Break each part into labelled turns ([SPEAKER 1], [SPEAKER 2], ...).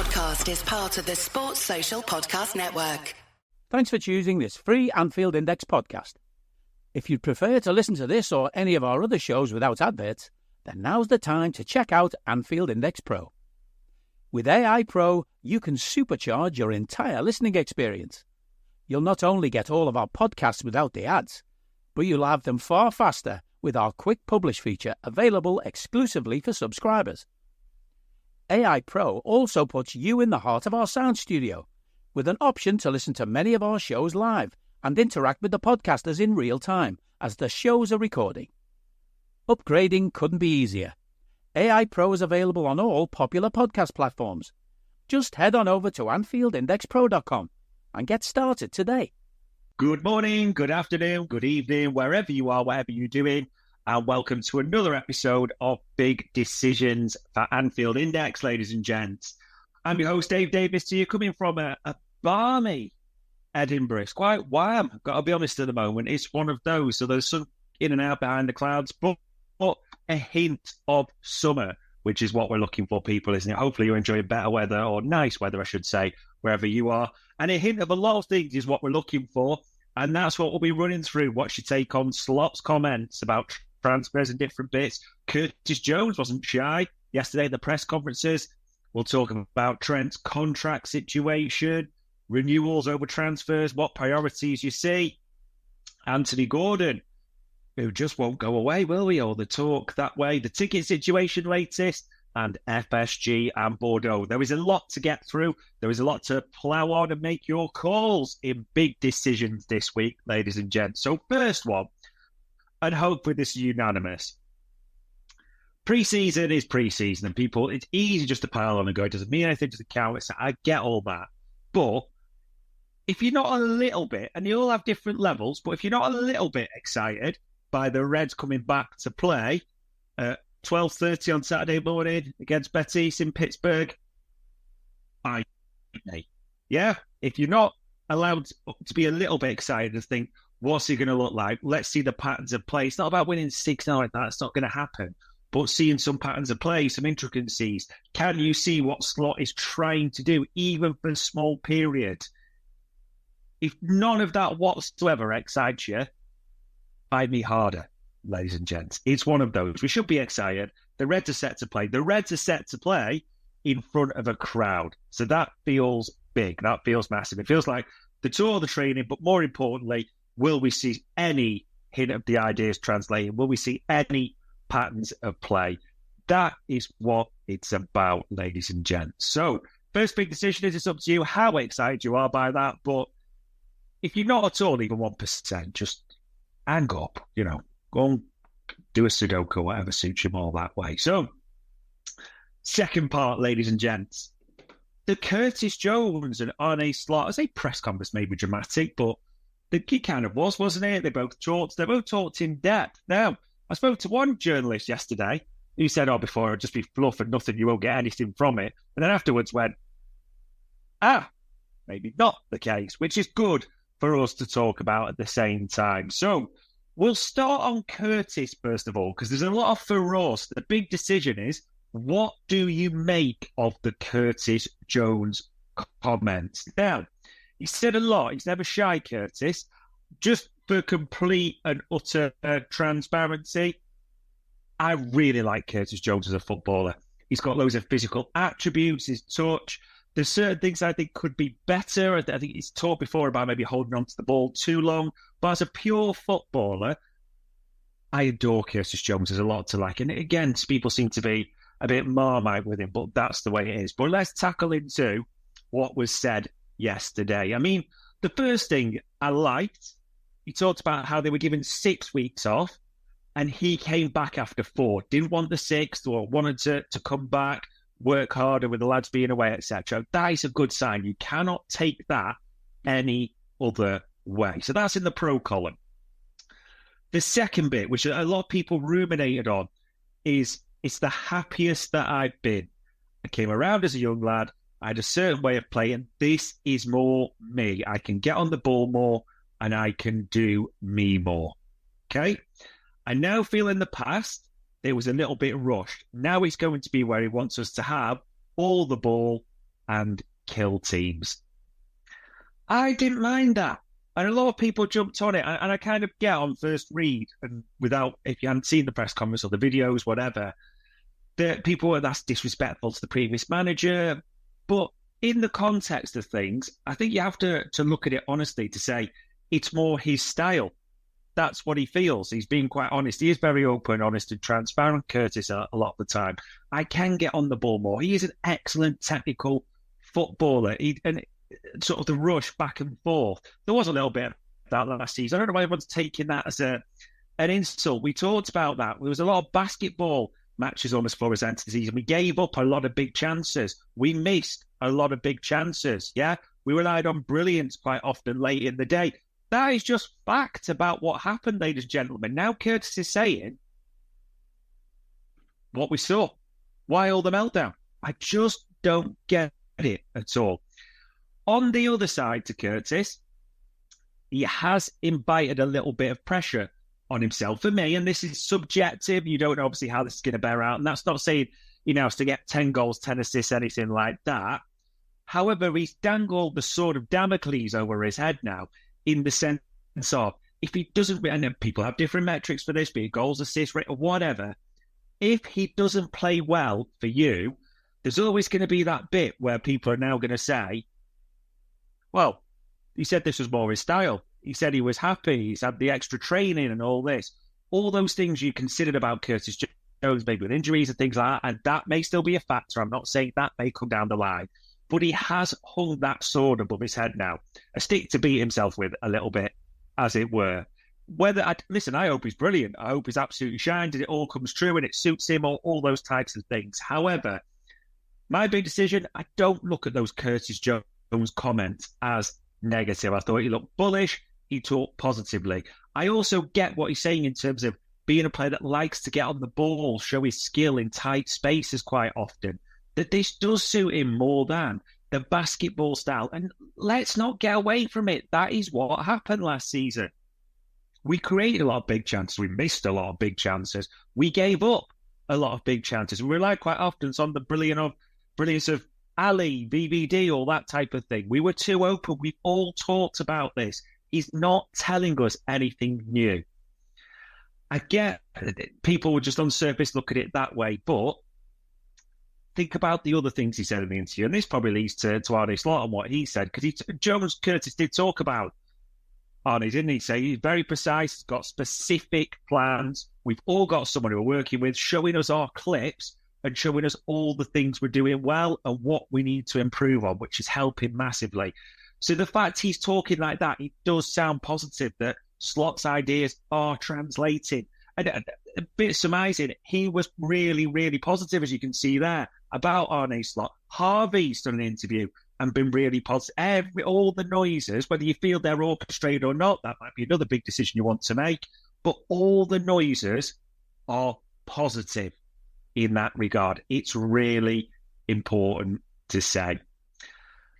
[SPEAKER 1] podcast is part of the Sports Social Podcast Network.
[SPEAKER 2] Thanks for choosing this free Anfield Index podcast. If you'd prefer to listen to this or any of our other shows without adverts, then now's the time to check out Anfield Index Pro. With AI Pro, you can supercharge your entire listening experience. You'll not only get all of our podcasts without the ads, but you'll have them far faster with our Quick Publish feature available exclusively for subscribers. AI Pro also puts you in the heart of our sound studio, with an option to listen to many of our shows live and interact with the podcasters in real time as the shows are recording. Upgrading couldn't be easier. AI Pro is available on all popular podcast platforms. Just head on over to AnfieldIndexPro.com and get started today.
[SPEAKER 3] Good morning, good afternoon, good evening, wherever you are, whatever you're doing, and welcome to another episode of Big Decisions for Anfield Index, ladies and gents. I'm your host, Dave Davis, to you, coming from a balmy Edinburgh. It's quite warm, I've got to be honest at the moment. It's one of those, so there's sun in and out behind the clouds, but a hint of summer, which is what we're looking for, people, isn't it? Hopefully you're enjoying better weather, or nice weather, I should say, wherever you are. And a hint of a lot of things is what we're looking for, and that's what we'll be running through. What's your take on Slopp's comments about transfers and different bits? Curtis Jones wasn't shy yesterday at the press conferences. We'll talk about Trent's contract situation, renewals over transfers, what priorities you see. Anthony Gordon, who just won't go away, will we? Or the talk that way, the ticket situation latest, and FSG and Bordeaux. There is a lot to get through. There is a lot to plough on and make your calls in big decisions this week, ladies and gents. So first one, and hopefully this is unanimous. Pre-season is pre-season, and people, it's easy just to pile on and go, it doesn't mean anything to the count. I get all that. But if you're not a little bit, and you all have different levels, but if you're not a little bit excited by the Reds coming back to play at 12:30 on Saturday morning against Betis in Pittsburgh, yeah, if you're not allowed to be a little bit excited and think, what's he going to look like? Let's see the patterns of play. It's not about winning 6-0 like that. It's not going to happen. But seeing some patterns of play, some intricacies. Can you see what Slot is trying to do, even for a small period? If none of that whatsoever excites you, find me harder, ladies and gents. It's one of those. We should be excited. The Reds are set to play. The Reds are set to play in front of a crowd. So that feels big. That feels massive. It feels like the tour, the training, but more importantly, will we see any hint of the ideas translating? Will we see any patterns of play? That is what it's about, ladies and gents. So first big decision is, it's up to you how excited you are by that. But if you're not at all even 1%, just hang up, go and do a Sudoku, whatever suits you more that way. So second part, ladies and gents, the Curtis Jones and Arne Slot, I say press conference may be dramatic, but he kind of was, wasn't it? They both talked in depth. Now, I spoke to one journalist yesterday who said, before it'll just be fluff and nothing, you won't get anything from it. And then afterwards went, maybe not the case, which is good for us to talk about at the same time. So we'll start on Curtis first of all, because there's a lot of for us. The big decision is, what do you make of the Curtis Jones comments? Now, he said a lot. He's never shy, Curtis. Just for complete and utter transparency, I really like Curtis Jones as a footballer. He's got loads of physical attributes, his touch. There's certain things I think could be better. I think he's talked before about maybe holding on to the ball too long. But as a pure footballer, I adore Curtis Jones. There's a lot to like. And again, people seem to be a bit Marmite with him, but that's the way it is. But let's tackle into what was said yesterday. I mean, the first thing I liked, he talked about how they were given 6 weeks off, and he came back after 4. Didn't want the 6th, or wanted to come back, work harder with the lads being away, etc. That is a good sign. You cannot take that any other way. So that's in the pro column. The second bit, which a lot of people ruminated on, is it's the happiest that I've been. I came around as a young lad. I had a certain way of playing. This is more me. I can get on the ball more and I can do me more. Okay? I now feel in the past it was a little bit rushed. Now it's going to be where he wants us to have all the ball and kill teams. I didn't mind that. And a lot of people jumped on it. And I kind of get on first read, and without, if you hadn't seen the press conference or the videos, whatever, that people were, that's disrespectful to the previous manager. But in the context of things, I think you have to look at it honestly to say it's more his style. That's what he feels. He's being quite honest. He is very open, honest, and transparent, Curtis, a lot of the time. I can get on the ball more. He is an excellent technical footballer. And sort of the rush back and forth. There was a little bit of that last season. I don't know why everyone's taking that as an insult. We talked about that. There was a lot of basketball matches almost for us end of the season. We gave up a lot of big chances. We missed a lot of big chances. Yeah, we relied on brilliance quite often late in the day. That is just fact about what happened, ladies and gentlemen. Now Curtis is saying what we saw. Why all the meltdown? I just don't get it at all. On the other side to Curtis, he has invited a little bit of pressure on himself. For me, and this is subjective, you don't know obviously how this is going to bear out, and that's not saying he now has to get 10 goals, 10 assists, anything like that. However, he's dangled the sword of Damocles over his head now, in the sense of, if he doesn't, and people have different metrics for this, be it goals, assists, rate, or whatever, if he doesn't play well for you, there's always going to be that bit where people are now going to say, well, he said this was more his style. He said he was happy. He's had the extra training and all this. All those things you considered about Curtis Jones, maybe with injuries and things like that, and that may still be a factor. I'm not saying that may come down the line. But he has hung that sword above his head now. A stick to beat himself with a little bit, as it were. Listen, I hope he's brilliant. I hope he's absolutely shined and it all comes true and it suits him, all those types of things. However, my big decision, I don't look at those Curtis Jones comments as negative. I thought he looked bullish. He talked positively. I also get what he's saying in terms of being a player that likes to get on the ball, show his skill in tight spaces quite often. That this does suit him more than the basketball style. And let's not get away from it. That is what happened last season. We created a lot of big chances. We missed a lot of big chances. We gave up a lot of big chances. We relied quite often on the brilliance of Ali, BBD, all that type of thing. We were too open. We've all talked about this. He's not telling us anything new. I get people would just on surface look at it that way, but think about the other things he said in the interview, and this probably leads to Arne Slot and what he said, because Jones Curtis did talk about Arne, didn't he? Say he's very precise, he's got specific plans. We've all got someone who we're working with, showing us our clips and showing us all the things we're doing well and what we need to improve on, which is helping massively. So the fact he's talking like that, it does sound positive that Slot's ideas are translating. And a bit surmising, he was really, really positive, as you can see there, about Arne Slot. Harvey's done an interview and been really positive. All the noises, whether you feel they're orchestrated or not, that might be another big decision you want to make. But all the noises are positive in that regard. It's really important to say.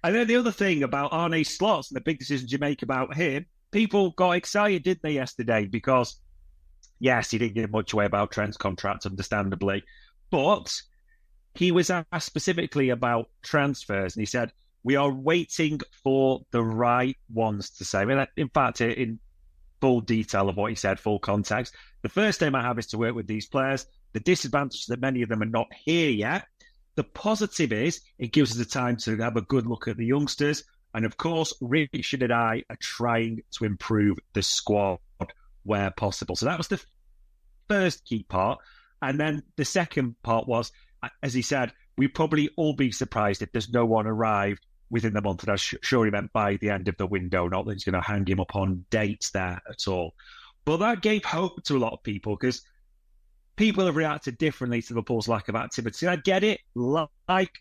[SPEAKER 3] And then the other thing about Arne Slot and the big decisions you make about him, people got excited, didn't they, yesterday? Because, yes, he didn't give much away about Trent's contract, understandably. But he was asked specifically about transfers, and he said, we are waiting for the right ones to say. I mean, in fact, in full detail of what he said, full context, the first aim I have is to work with these players. The disadvantage is that many of them are not here yet. The positive is it gives us the time to have a good look at the youngsters. And of course, Richard and I are trying to improve the squad where possible. So that was the first key part. And then the second part was, as he said, we'd probably all be surprised if there's no one arrived within the month. And I'm sure he meant by the end of the window, not that he's going to hang him up on dates there at all. But that gave hope to a lot of people because people have reacted differently to Liverpool's lack of activity. I get it, like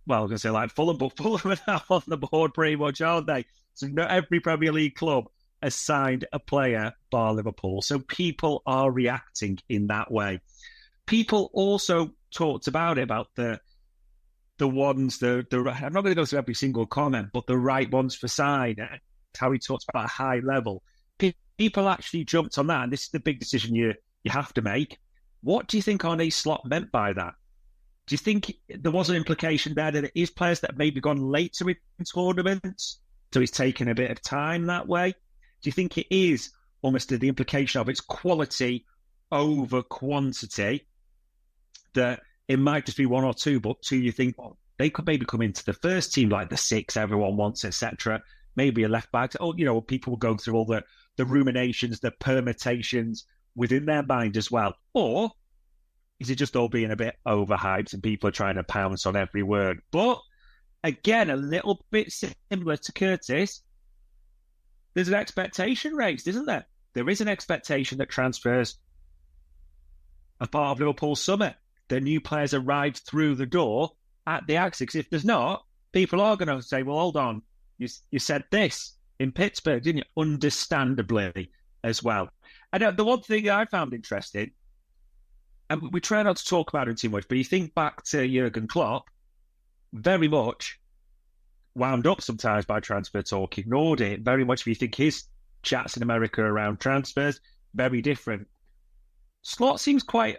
[SPEAKER 3] Fulham, but Fulham are now on the board pretty much, aren't they? So not every Premier League club has signed a player bar Liverpool. So people are reacting in that way. People also talked about it, about the ones, I'm not going to go through every single comment, but the right ones for sign, how he talks about a high level. People actually jumped on that, and this is the big decision you have to make. What do you think Arne Slot meant by that? Do you think there was an implication there that it is players that have maybe gone later in tournaments, so it's taken a bit of time that way? Do you think it is almost the implication of its quality over quantity, that it might just be one or two, but two you think, well, they could maybe come into the first team like the six everyone wants, etc. Maybe a left back. Oh, people will go through all the ruminations, the permutations within their mind as well. Or is it just all being a bit overhyped and people are trying to pounce on every word? But again, a little bit similar to Curtis, there's an expectation raised, isn't there? There is an expectation that transfers are part of Liverpool's summer. The new players arrived through the door at the Axis. If there's not, people are going to say, well, hold on, you said this in Pittsburgh, didn't you? Understandably as well. And the one thing I found interesting, and we try not to talk about it too much, but you think back to Jürgen Klopp, very much wound up sometimes by transfer talk, ignored it. Very much, if you think his chats in America around transfers, very different. Slot seems quite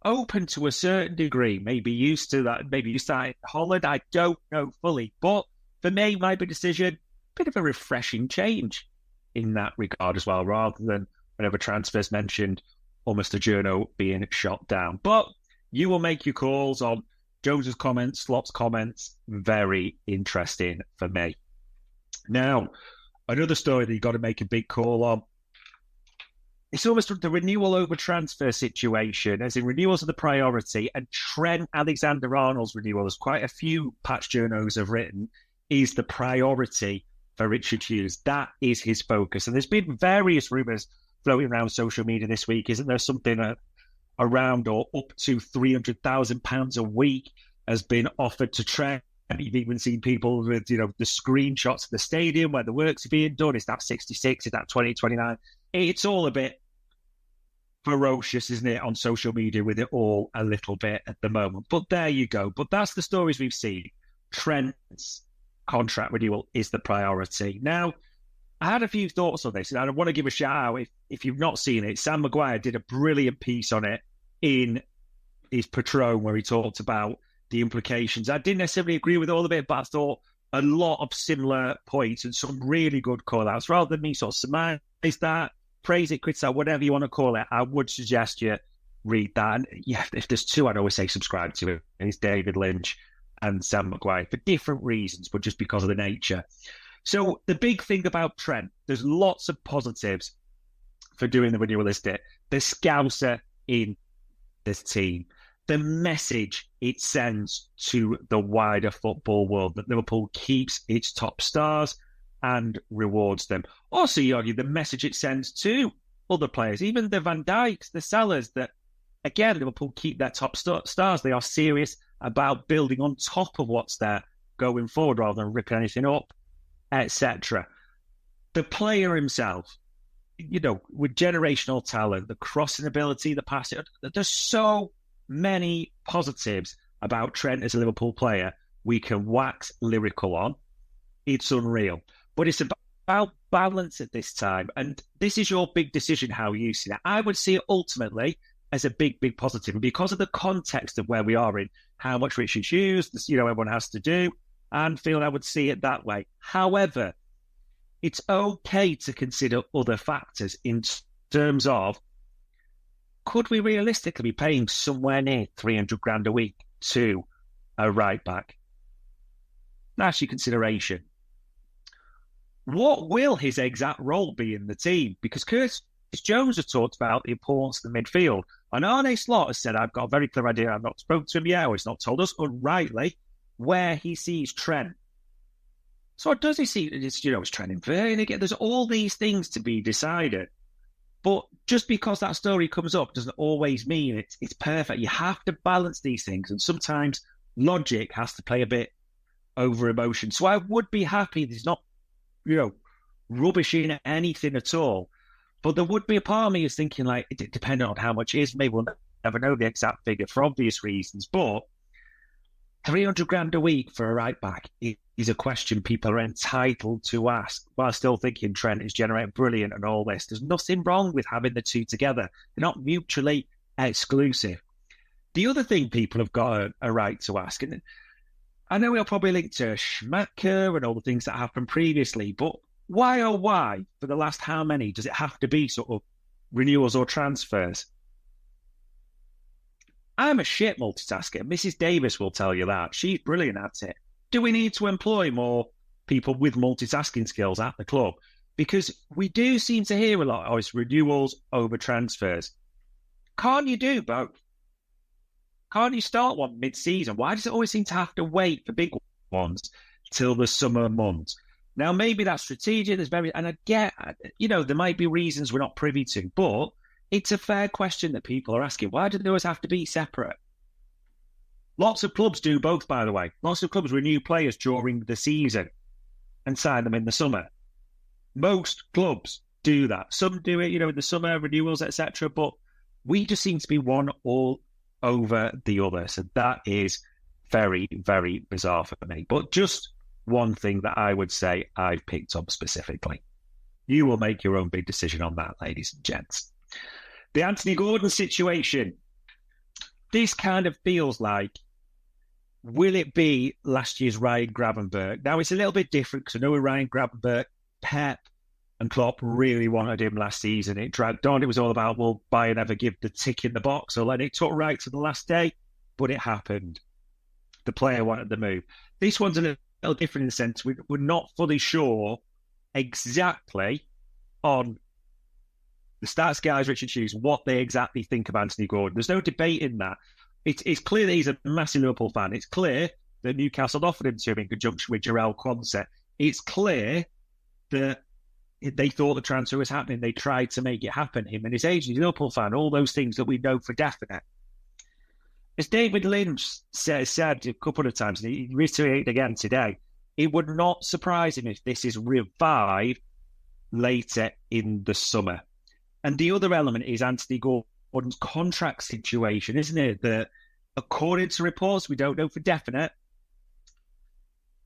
[SPEAKER 3] open to a certain degree, maybe used to that, maybe used to that in Holland. I don't know fully. But for me, my big decision, bit of a refreshing change in that regard as well, rather than whenever transfers mentioned, almost a journo being shot down. But you will make your calls on Jones's comments, Slot's comments. Very interesting for me. Now, another story that you've got to make a big call on. It's almost the renewal over transfer situation, as in renewals are the priority, and Trent Alexander-Arnold's renewal, as quite a few patch journos have written, is the priority for Richard Hughes. That is his focus. And there's been various rumours floating around social media this week. Isn't there something around or up to £300,000 a week has been offered to Trent? And you've even seen people with, the screenshots of the stadium where the works are being done. Is that 66? Is that 2029? It's all a bit ferocious, isn't it, on social media with it all a little bit at the moment. But there you go. But that's the stories we've seen. Trent's contract renewal is the priority. Now, I had a few thoughts on this, and I want to give a shout out. If you've not seen it, Sam Maguire did a brilliant piece on it in his Patron, where he talked about the implications. I didn't necessarily agree with all of it, but I thought a lot of similar points and some really good call-outs. Rather than me sort of surmise that, praise it, criticize, whatever you want to call it, I would suggest you read that. And yeah, if there's two, I'd always say subscribe to it. And it's David Lynch and Sam Maguire for different reasons, but just because of the nature. So the big thing about Trent, there's lots of positives for doing the renewal, isn't it? The Scouser in this team, the message it sends to the wider football world that Liverpool keeps its top stars and rewards them. Also, you argue the message it sends to other players, even the Van Dijks, the Salahs, that, again, Liverpool keep their top stars. They are serious about building on top of what's there going forward rather than ripping anything up, etc. The player himself, with generational talent, the crossing ability, the passing, there's so many positives about Trent as a Liverpool player we can wax lyrical on. It's unreal. But it's about balance at this time. And this is your big decision, how you see it. I would see it ultimately as a big, big positive. And because of the context of where we are in, how much Richard Hughes, everyone has to do, Anfield, I would see it that way. However, it's okay to consider other factors in terms of, could we realistically be paying somewhere near 300 grand a week to a right back? That's your consideration. What will his exact role be in the team? Because Curtis Jones has talked about the importance of the midfield. And Arne Slot has said, I've got a very clear idea. I've not spoken to him yet, or he's not told us, rightly, where he sees Trent. So what does he see? It's Trent inverting again. There's all these things to be decided. But just because that story comes up doesn't always mean it's perfect. You have to balance these things. And sometimes logic has to play a bit over emotion. So I would be happy if he's not, rubbishing anything at all. But there would be a part of me is thinking, depending on how much it is, maybe we'll never know the exact figure for obvious reasons. But 300 grand a week for a right back is a question people are entitled to ask, while still thinking Trent is generating brilliant and all this. There's nothing wrong with having the two together. They're not mutually exclusive. The other thing people have got a right to ask, and I know we'll probably link to Schmacker and all the things that happened previously, but why, oh why, for the last how many, does it have to be sort of renewals or transfers? I'm a shit multitasker. Mrs. Davis will tell you that. She's brilliant at it. Do we need to employ more people with multitasking skills at the club? Because we do seem to hear a lot, it's renewals over transfers. Can't you do both? Can't you start one mid-season? Why does it always seem to have to wait for big ones till the summer months? Now, maybe that's strategic. And I get, there might be reasons we're not privy to, but it's a fair question that people are asking. Why do they always have to be separate? Lots of clubs do both, by the way. Lots of clubs renew players during the season and sign them in the summer. Most clubs do that. Some do it, in the summer, renewals, etc. But we just seem to be one all over the other. So that is very, very bizarre for me. But just one thing that I would say I've picked up specifically. You will make your own big decision on that, ladies and gents. The Anthony Gordon situation. This kind of feels like, will it be last year's Ryan Gravenberch? Now, it's a little bit different because I know with Ryan Gravenberch, Pep and Klopp really wanted him last season. It dragged on. It was all about, will Bayern ever give the tick in the box? Or it took right to the last day, but it happened. The player wanted the move. This one's a little different in the sense we're not fully sure exactly on the stats guys, Richard Hughes, what they exactly think of Anthony Gordon. There's no debate in that. It's clear that he's a massive Liverpool fan. It's clear that Newcastle offered him to him in conjunction with Jarell Quansah. It's clear that they thought the transfer was happening. They tried to make it happen. Him and his agent, he's a Liverpool fan, all those things that we know for definite. As David Lynch said a couple of times, and he reiterated again today, it would not surprise him if this is revived later in the summer. And the other element is Anthony Gordon's contract situation, isn't it? That according to reports, we don't know for definite,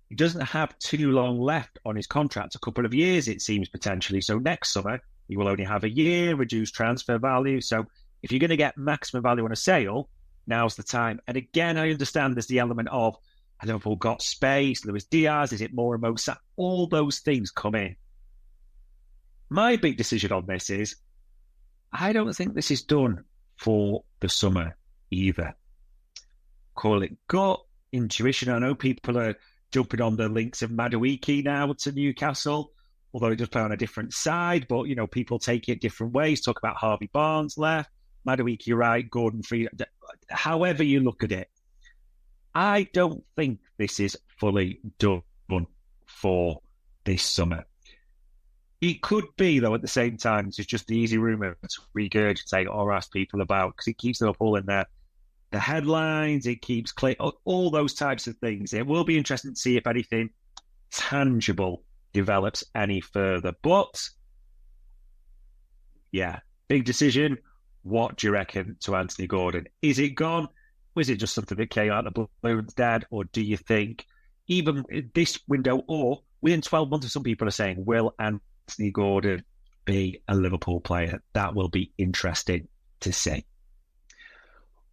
[SPEAKER 3] he doesn't have too long left on his contract, a couple of years, it seems, potentially. So next summer, he will only have a year, reduced transfer value. So if you're going to get maximum value on a sale, now's the time. And again, I understand there's the element of, I don't know if we've got space, Luis Diaz, is it more and Mosa? All those things come in. My big decision on this is, I don't think this is done for the summer either. Call it gut, intuition. I know people are jumping on the links of Madueke now to Newcastle, although he does play on a different side, but, people take it different ways. Talk about Harvey Barnes left, Madueke right, Gordon free. However you look at it, I don't think this is fully done for this summer. It could be, though, at the same time, it's just the easy rumour to regurgitate or ask people about, because it keeps them up all in there. The headlines, it keeps all those types of things. It will be interesting to see if anything tangible develops any further. But, yeah, big decision. What do you reckon to Anthony Gordon? Is it gone? Was it just something that came out of the blue instead? Or do you think, even this window or within 12 months, some people are saying, will Anthony Gordon be a Liverpool player? That will be interesting to see.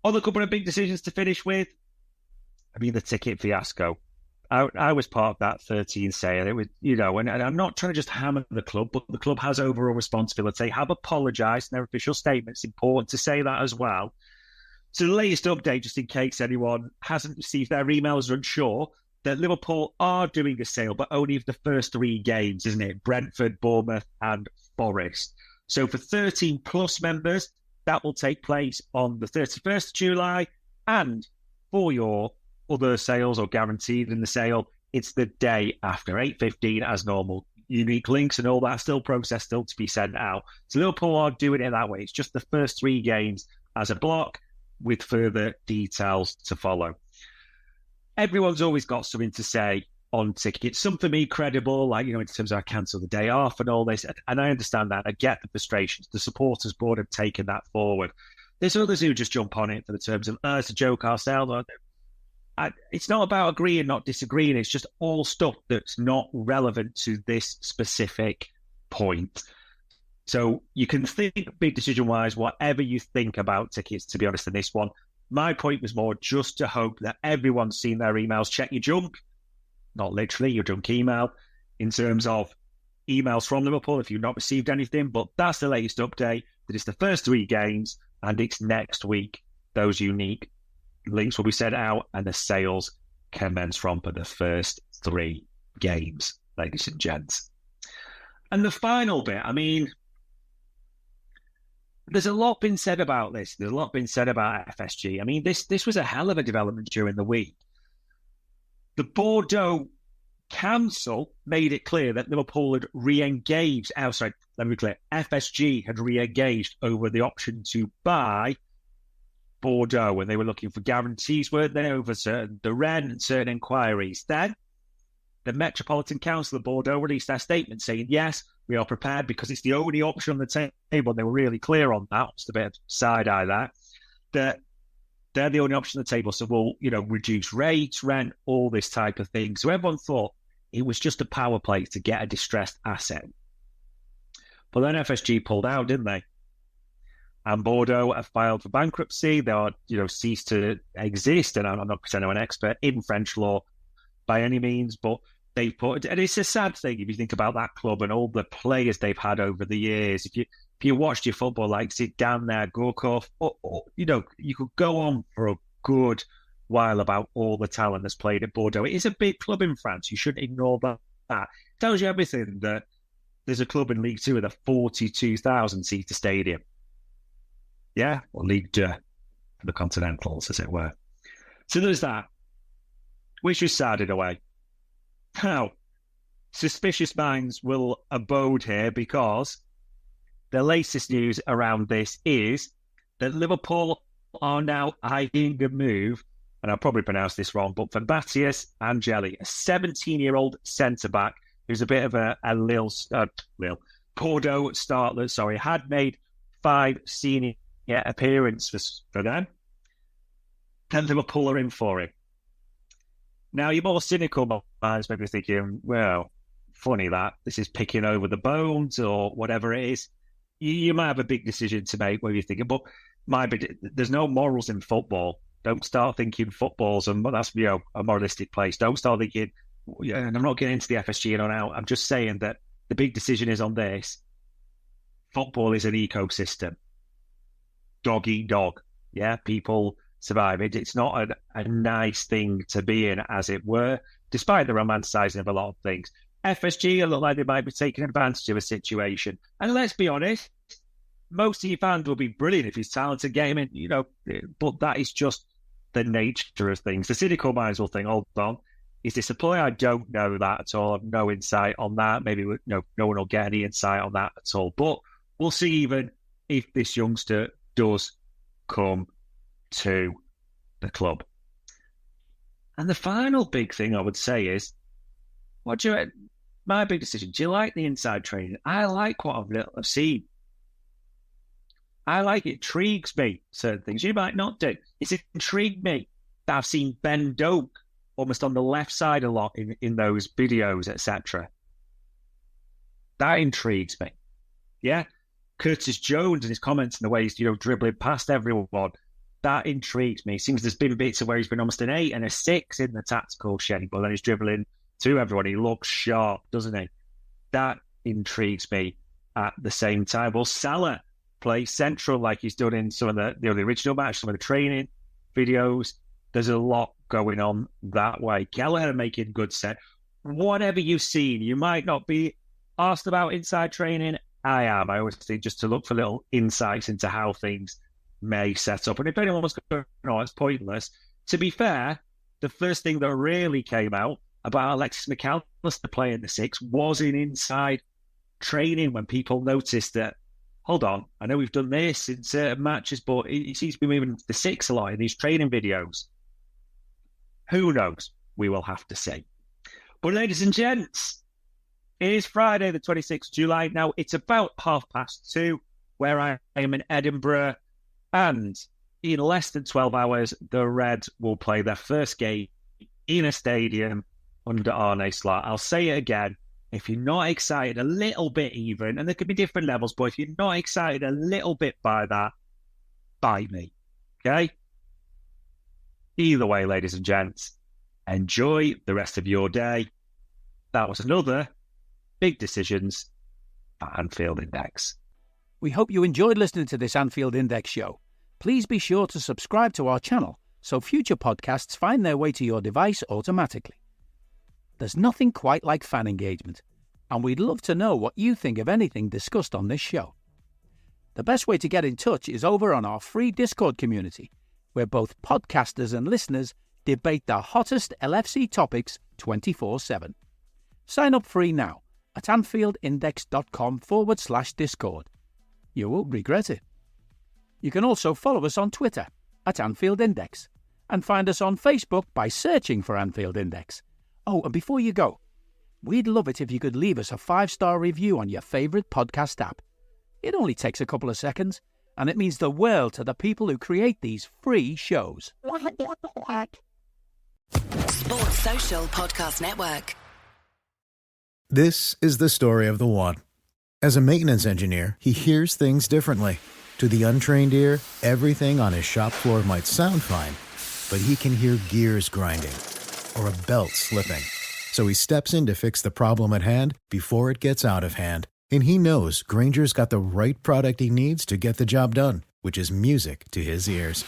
[SPEAKER 3] Other couple of big decisions to finish with. The ticket fiasco. I was part of that 13 sale. It was, and I'm not trying to just hammer the club, but the club has overall responsibility. Have apologised in their official statements. Important to say that as well. So the latest update, just in case anyone hasn't received their emails or unsure, that Liverpool are doing a sale, but only of the first 3 games, isn't it? Brentford, Bournemouth and Forest. So for 13 plus members, that will take place on the 31st of July. And for your other sales or guaranteed in the sale, it's the day after, 8:15 as normal. Unique links and all that still processed, still to be sent out. So Liverpool are doing it that way. It's just the first 3 games as a block with further details to follow. Everyone's always got something to say on tickets. Some for me credible, like, in terms of I cancel the day off and all this. And I understand that. I get the frustrations. The supporters board have taken that forward. There's others who just jump on it for the terms of, it's a joke, ourselves. It's not about agreeing, not disagreeing. It's just all stuff that's not relevant to this specific point. So you can think big decision-wise, whatever you think about tickets, to be honest, in this one. My point was more just to hope that everyone's seen their emails. Check your junk, not literally your junk email, in terms of emails from Liverpool if you've not received anything. But that's the latest update, that it's the first 3 games and it's next week. Those unique links will be sent out and the sales commence from for the first 3 games, ladies and gents. And the final bit, I mean, there's a lot been said about this. There's a lot been said about FSG. I mean, this was a hell of a development during the week. The Bordeaux Council made it clear that Liverpool had re-engaged. Oh, sorry, let me be clear. FSG had re-engaged over the option to buy Bordeaux when they were looking for guarantees, weren't they, over the rent and certain inquiries. Then the Metropolitan Council of Bordeaux released their statement saying, yes, we are prepared because it's the only option on the table. They were really clear on that. Just a bit of side-eye there. That they're the only option on the table. So we'll, reduce rates, rent, all this type of thing. So everyone thought it was just a power play to get a distressed asset. But then FSG pulled out, didn't they? And Bordeaux have filed for bankruptcy. They are, ceased to exist. And I'm not pretending I'm an expert in French law by any means, but they put, and it's a sad thing if you think about that club and all the players they've had over the years. If you watched your football, like Zidane there, Gorkov, you could go on for a good while about all the talent that's played at Bordeaux. It is a big club in France. You shouldn't ignore that. It tells you everything that there's a club in League 2 with a 42,000-seater stadium. Yeah, or League 2 for the Continentals, as it were. So there's that, which was sad in a way. Now, suspicious minds will abode here because the latest news around this is that Liverpool are now eyeing a move, and I'll probably pronounce this wrong, but for Matthias Angeli, a 17-year-old centre-back who's a bit of a Bordeaux starter, had made 5 senior appearances for them. Then Liverpool are in for him. Now, your more cynical minds may be thinking, well, funny that. This is picking over the bones or whatever it is. You might have a big decision to make where you're thinking, but there's no morals in football. Don't start thinking football's that's a moralistic place. Don't start thinking, and I'm not getting into the FSG and on out. I'm just saying that the big decision is on this. Football is an ecosystem. Dog eat dog. Yeah, people survive it. It's not a nice thing to be in, as it were, despite the romanticising of a lot of things. FSG look like they might be taking advantage of a situation. And let's be honest, most of your fans will be brilliant if he's talented gaming, but that is just the nature of things. The cynical minds will think, hold on, is this a play? I don't know that at all. I have no insight on that. Maybe no one will get any insight on that at all. But we'll see even if this youngster does come to the club. And the final big thing I would say is, my big decision, do you like the inside training? I like what I've seen. I like it. Intrigues me, certain things. You might not do. It's intrigued me that I've seen Ben Doak almost on the left side a lot in those videos, etc. That intrigues me. Yeah. Curtis Jones and his comments and the way he's, dribbling past everyone. That intrigues me. Seems there's been bits of where he's been almost an 8 and a 6 in the tactical shape, but then he's dribbling to everyone. He looks sharp, doesn't he? That intrigues me at the same time. Well, Salah plays central like he's done in some of the original match, some of the training videos. There's a lot going on that way. Kelleher making good sense. Whatever you've seen, you might not be asked about inside training. I am. I always think just to look for little insights into how things may set up. And if anyone was going, no, it's pointless. To be fair, the first thing that really came out about Alexis McAllister playing the 6 was in inside training when people noticed that, hold on, I know we've done this in certain matches, but he seems to be moving to the 6 a lot in these training videos. Who knows? We will have to see. But ladies and gents, it is Friday, the 26th of July. Now, it's about 2:30 where I am in Edinburgh. And in less than 12 hours, the Reds will play their first game in a stadium under Arne Slot. I'll say it again. If you're not excited a little bit even, and there could be different levels, but if you're not excited a little bit by that, bite me. Okay? Either way, ladies and gents, enjoy the rest of your day. That was another Big Decisions at Anfield Index.
[SPEAKER 2] We hope you enjoyed listening to this Anfield Index show. Please be sure to subscribe to our channel so future podcasts find their way to your device automatically. There's nothing quite like fan engagement, and we'd love to know what you think of anything discussed on this show. The best way to get in touch is over on our free Discord community, where both podcasters and listeners debate the hottest LFC topics 24/7. Sign up free now at anfieldindex.com/Discord. You won't regret it. You can also follow us on Twitter at Anfield Index and find us on Facebook by searching for Anfield Index. Oh, and before you go, we'd love it if you could leave us a 5-star review on your favourite podcast app. It only takes a couple of seconds, and it means the world to the people who create these free shows.
[SPEAKER 1] Sports Social Podcast Network.
[SPEAKER 4] This is the story of the one. As a maintenance engineer, he hears things differently. To the untrained ear, everything on his shop floor might sound fine, but he can hear gears grinding or a belt slipping. So he steps in to fix the problem at hand before it gets out of hand. And he knows Grainger's got the right product he needs to get the job done, which is music to his ears.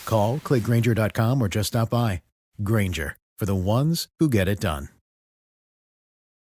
[SPEAKER 4] Call, click Grainger.com, or just stop by. Grainger, for the ones who get it done.